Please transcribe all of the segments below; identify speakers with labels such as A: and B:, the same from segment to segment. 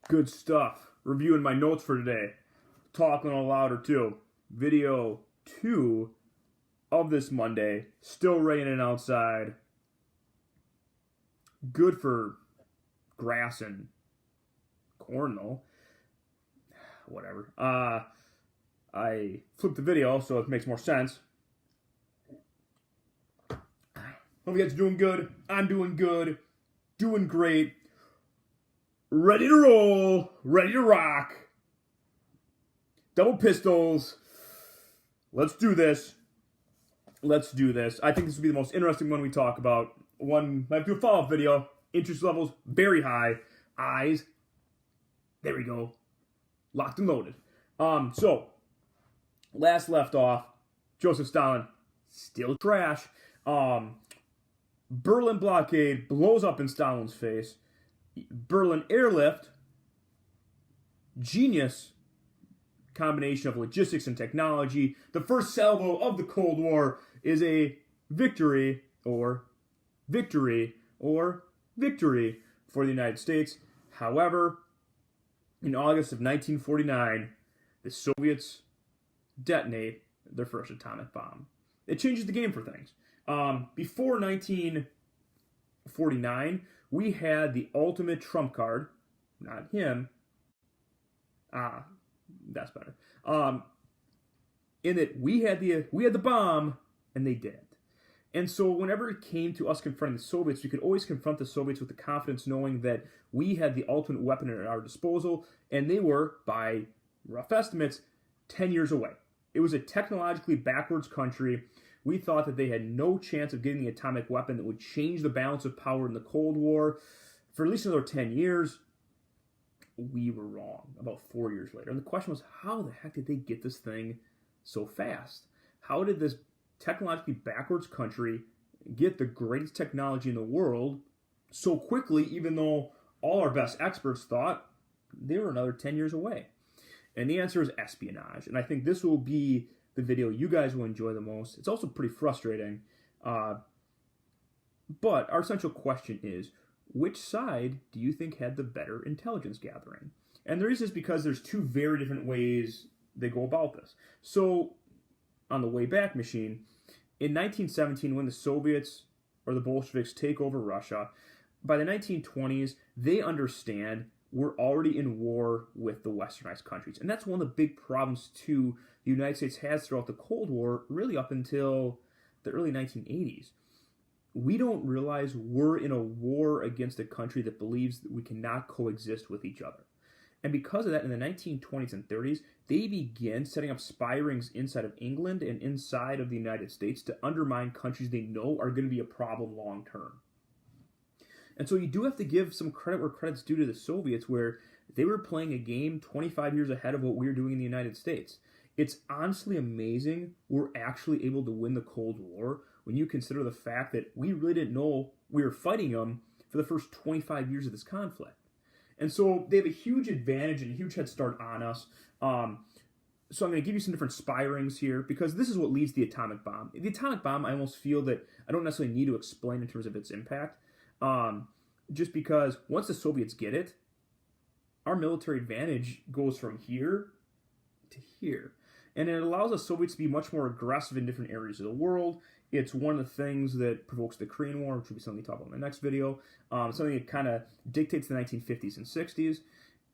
A: Good stuff. Reviewing my notes for today. Talking a little louder too. Video 2 of this Monday. Still raining outside. Good for grass and corn though. Whatever. I flipped the video so it makes more sense. Hope you guys are doing good. I'm doing good. Doing great. Ready to roll. Ready to rock. Double pistols. Let's do this. Let's do this. I think this will be the most interesting one we talk about. Might do a follow-up video. Interest levels very high. Eyes. There we go. Locked and loaded. So, last left off, Joseph Stalin, still trash. Berlin blockade blows up in Stalin's face. Berlin airlift, genius combination of logistics and technology. The first salvo of the Cold War is a victory for the United States. However, in August of 1949, the Soviets detonate their first atomic bomb. It changes the game for things. Before 1949, we had the ultimate trump card. Not him. That's better. In that we had the bomb, and they didn't. And so whenever it came to us confronting the Soviets, we could always confront the Soviets with the confidence knowing that we had the ultimate weapon at our disposal, and they were, by rough estimates, 10 years away. It was a technologically backwards country. We thought that they had no chance of getting the atomic weapon that would change the balance of power in the Cold War for at least another 10 years. We were wrong about 4 years later. And the question was, how the heck did they get this thing so fast? How did this technologically backwards country get the greatest technology in the world so quickly, even though all our best experts thought they were another 10 years away? And the answer is espionage. And I think this will be the video you guys will enjoy the most. It's also pretty frustrating. But our essential question is, which side do you think had the better intelligence gathering? And the reason is because there's two very different ways they go about this. So, on the Wayback Machine, in 1917, when the Soviets or the Bolsheviks take over Russia, by the 1920s, they understand we're already in war with the westernized countries. And that's one of the big problems, too, the United States has throughout the Cold War, really up until the early 1980s. We don't realize we're in a war against a country that believes that we cannot coexist with each other. And because of that, in the 1920s and 30s, they begin setting up spy rings inside of England and inside of the United States to undermine countries they know are going to be a problem long term. And so you do have to give some credit where credit's due to the Soviets, where they were playing a game 25 years ahead of what we were doing in the United States. It's honestly amazing we're actually able to win the Cold War when you consider the fact that we really didn't know we were fighting them for the first 25 years of this conflict. And so they have a huge advantage and a huge head start on us. So I'm going to give you some different spy rings here, because this is what leads the atomic bomb. The atomic bomb, I almost feel that I don't necessarily need to explain in terms of its impact. Just because once the Soviets get it, our military advantage goes from here to here. And it allows the Soviets to be much more aggressive in different areas of the world. It's one of the things that provokes the Korean War, which will be something we talk about in the next video. Something that kind of dictates the 1950s and 60s.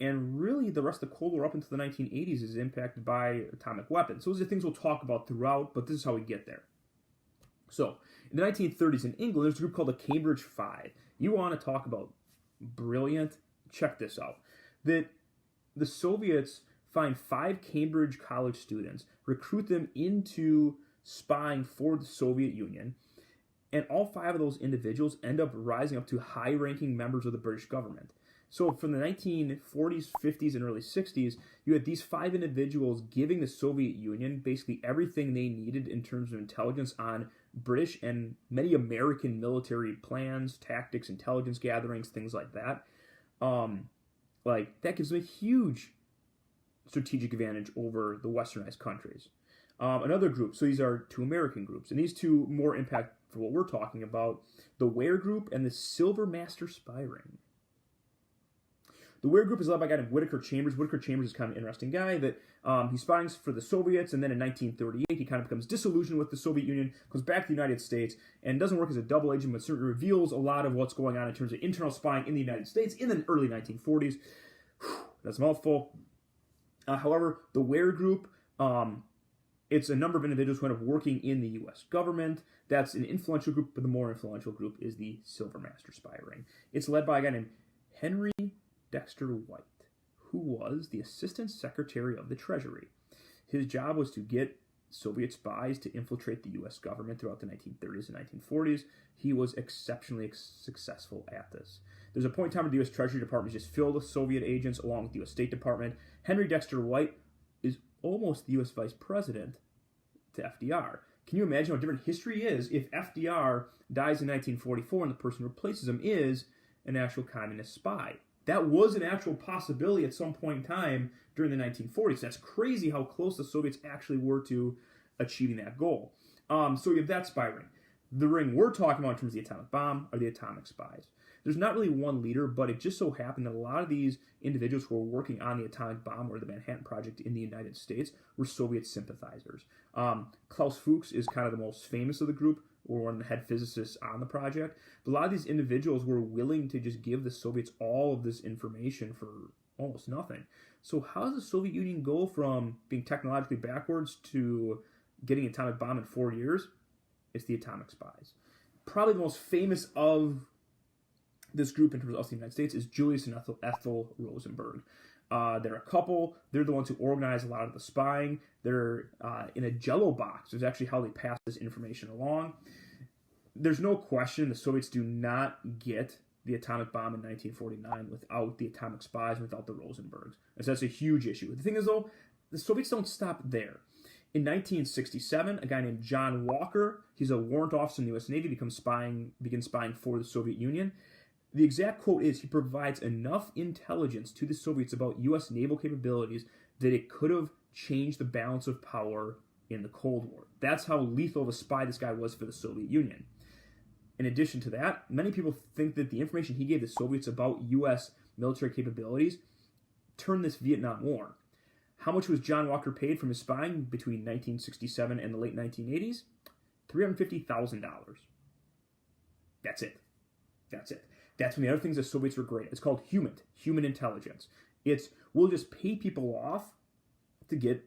A: And really, the rest of the Cold War up into the 1980s is impacted by atomic weapons. So those are things we'll talk about throughout, but this is how we get there. So, in the 1930s in England, there's a group called the Cambridge Five. You want to talk about brilliant? Check this out. That the Soviets find 5 Cambridge college students, recruit them into spying for the Soviet Union, and all 5 of those individuals end up rising up to high-ranking members of the British government. So from the 1940s, 50s, and early 60s, you had these 5 individuals giving the Soviet Union basically everything they needed in terms of intelligence on British and many American military plans, tactics, intelligence gatherings, things like that. That gives them a huge strategic advantage over the westernized countries. Another group, so these are 2 American groups, and these 2 more impact for what we're talking about, the Ware Group and the Silver Master Spy Ring. The Weir Group is led by a guy named Whittaker Chambers. Whittaker Chambers is kind of an interesting guy that he spies for the Soviets, and then in 1938 he kind of becomes disillusioned with the Soviet Union, comes back to the United States, and doesn't work as a double agent, but certainly reveals a lot of what's going on in terms of internal spying in the United States in the early 1940s. That's a mouthful. However, the Weir Group, it's a number of individuals who end up working in the U.S. government. That's an influential group, but the more influential group is the Silver Master Spy Ring. It's led by a guy named Henry Dexter White, who was the Assistant Secretary of the Treasury. His job was to get Soviet spies to infiltrate the U.S. government throughout the 1930s and 1940s. He was exceptionally successful at this. There's a point in time where the U.S. Treasury Department is just filled with Soviet agents along with the U.S. State Department. Henry Dexter White is almost the U.S. Vice President to FDR. Can you imagine how different history is if FDR dies in 1944 and the person who replaces him is an actual communist spy? That was an actual possibility at some point in time during the 1940s. That's crazy how close the Soviets actually were to achieving that goal. So you have that spy ring. The ring we're talking about in terms of the atomic bomb are the atomic spies. There's not really one leader, but it just so happened that a lot of these individuals who were working on the atomic bomb or the Manhattan Project in the United States were Soviet sympathizers. Klaus Fuchs is kind of the most famous of the group, or one of the head physicists on the project. But a lot of these individuals were willing to just give the Soviets all of this information for almost nothing. So how does the Soviet Union go from being technologically backwards to getting an atomic bomb in 4 years? It's the atomic spies. Probably the most famous of this group in terms of the United States is Julius and Ethel Rosenberg. They're a couple. They're the ones who organize a lot of the spying. They're in a Jello box. It's actually how they pass this information along. There's no question the Soviets do not get the atomic bomb in 1949 without the atomic spies, without the Rosenbergs. And so that's a huge issue. The thing is, though, the Soviets don't stop there. In 1967, a guy named John Walker, he's a warrant officer in the U.S. Navy, begins spying for the Soviet Union. The exact quote is, he provides enough intelligence to the Soviets about U.S. naval capabilities that it could have changed the balance of power in the Cold War. That's how lethal of a spy this guy was for the Soviet Union. In addition to that, many people think that the information he gave the Soviets about U.S. military capabilities turned this Vietnam War. How much was John Walker paid from his spying between 1967 and the late 1980s? $350,000. That's it. That's when the other things the Soviets were great at. It's called human intelligence. We'll just pay people off to get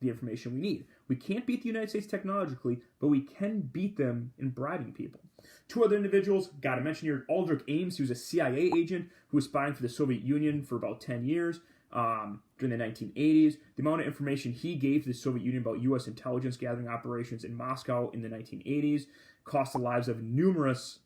A: the information we need. We can't beat the United States technologically, but we can beat them in bribing people. Two other individuals, got to mention here, Aldrich Ames, he was a CIA agent who was spying for the Soviet Union for about 10 years during the 1980s. The amount of information he gave to the Soviet Union about U.S. intelligence gathering operations in Moscow in the 1980s cost the lives of numerous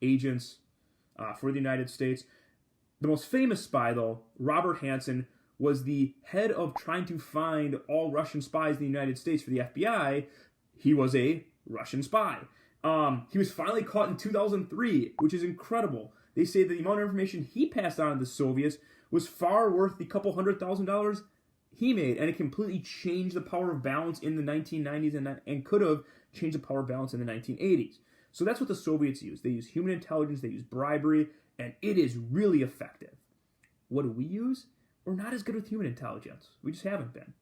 A: agents for the United States. The most famous spy, though, Robert Hanssen, was the head of trying to find all Russian spies in the United States for the FBI. He was a Russian spy. He was finally caught in 2003, which is incredible. They say that the amount of information he passed on to the Soviets was far worth the couple $100,000 he made, and it completely changed the power of balance in the 1990s and could have changed the power balance in the 1980s. So that's what the Soviets use. They use human intelligence, they use bribery, and it is really effective. What do we use? We're not as good with human intelligence. We just haven't been.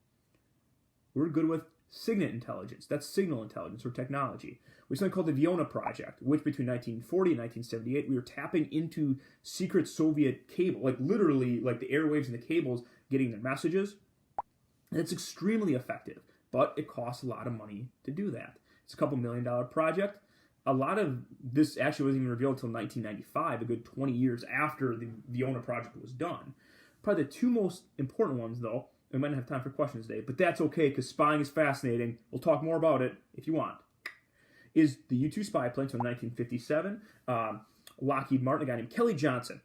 A: We're good with SIGINT intelligence. That's signal intelligence or technology. We have something called the Vienna Project, which between 1940 and 1978, we were tapping into secret Soviet cable, like literally like the airwaves and the cables, getting their messages. And it's extremely effective, but it costs a lot of money to do that. It's a couple $1 million project. A lot of this actually wasn't even revealed until 1995, a good 20 years after the Vienna Project was done. Probably the two most important ones, though, we might not have time for questions today, but that's okay because spying is fascinating. We'll talk more about it if you want. Is the U-2 spy plane from 1957. Lockheed Martin, a guy named Kelly Johnson,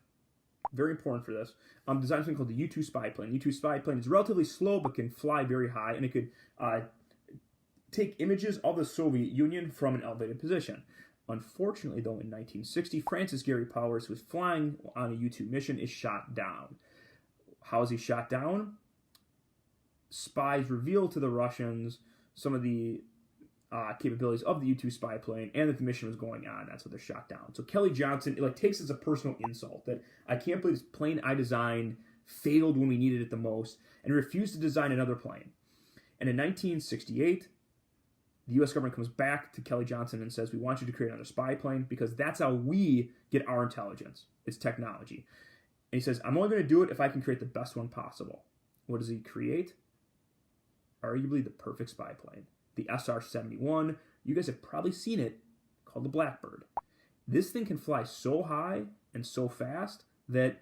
A: very important for this, designed something called the U-2 spy plane. The U-2 spy plane is relatively slow but can fly very high, and it could take images of the Soviet Union from an elevated position. Unfortunately, though, in 1960, Francis Gary Powers, who was flying on a U-2 mission, is shot down. How is he shot down? Spies reveal to the Russians some of the capabilities of the U-2 spy plane and that the mission was going on. That's what they're shot down. So Kelly Johnson, it takes as a personal insult that I can't believe this plane I designed failed when we needed it the most and refused to design another plane. And in 1968, the U.S. government comes back to Kelly Johnson and says, we want you to create another spy plane because that's how we get our intelligence. It's technology. And he says, I'm only going to do it if I can create the best one possible. What does he create? Arguably the perfect spy plane. The SR-71. You guys have probably seen it, called the Blackbird. This thing can fly so high and so fast that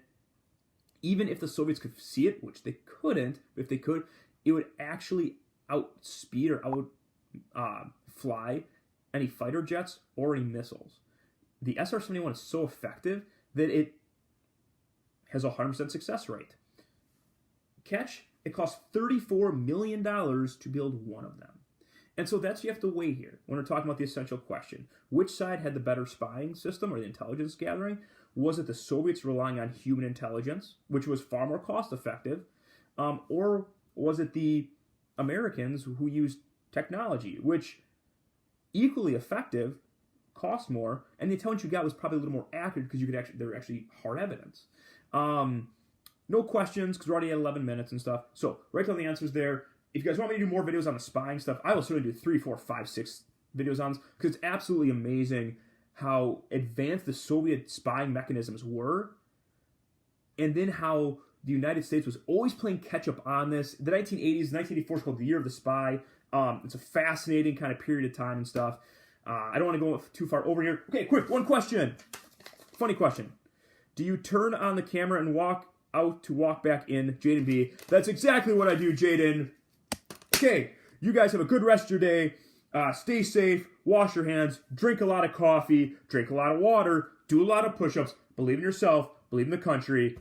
A: even if the Soviets could see it, which they couldn't, but if they could, it would actually outspeed or fly any fighter jets or any missiles. The SR-71 is so effective that it has a 100% success rate. Catch, it costs $34 million to build one of them. And so that's what you have to weigh here when we're talking about the essential question. Which side had the better spying system or the intelligence gathering? Was it the Soviets relying on human intelligence, which was far more cost effective? Or was it the Americans who used technology, which equally effective, cost more, and the intelligence you got was probably a little more accurate because there were actually hard evidence. No questions because we're already at 11 minutes and stuff. So write down the answers there. If you guys want me to do more videos on the spying stuff, I will certainly do 3, 4, 5, 6 videos on this because it's absolutely amazing how advanced the Soviet spying mechanisms were, and then how the United States was always playing catch up on this. The 1980s, 1984 is called the Year of the Spy. It's a fascinating kind of period of time and stuff. I don't want to go too far over here. Okay, quick, one question. Funny question. Do you turn on the camera and walk out to walk back in, Jaden B? That's exactly what I do, Jaden. Okay, you guys have a good rest of your day. Stay safe, wash your hands, drink a lot of coffee, drink a lot of water, do a lot of push-ups, believe in yourself, believe in the country.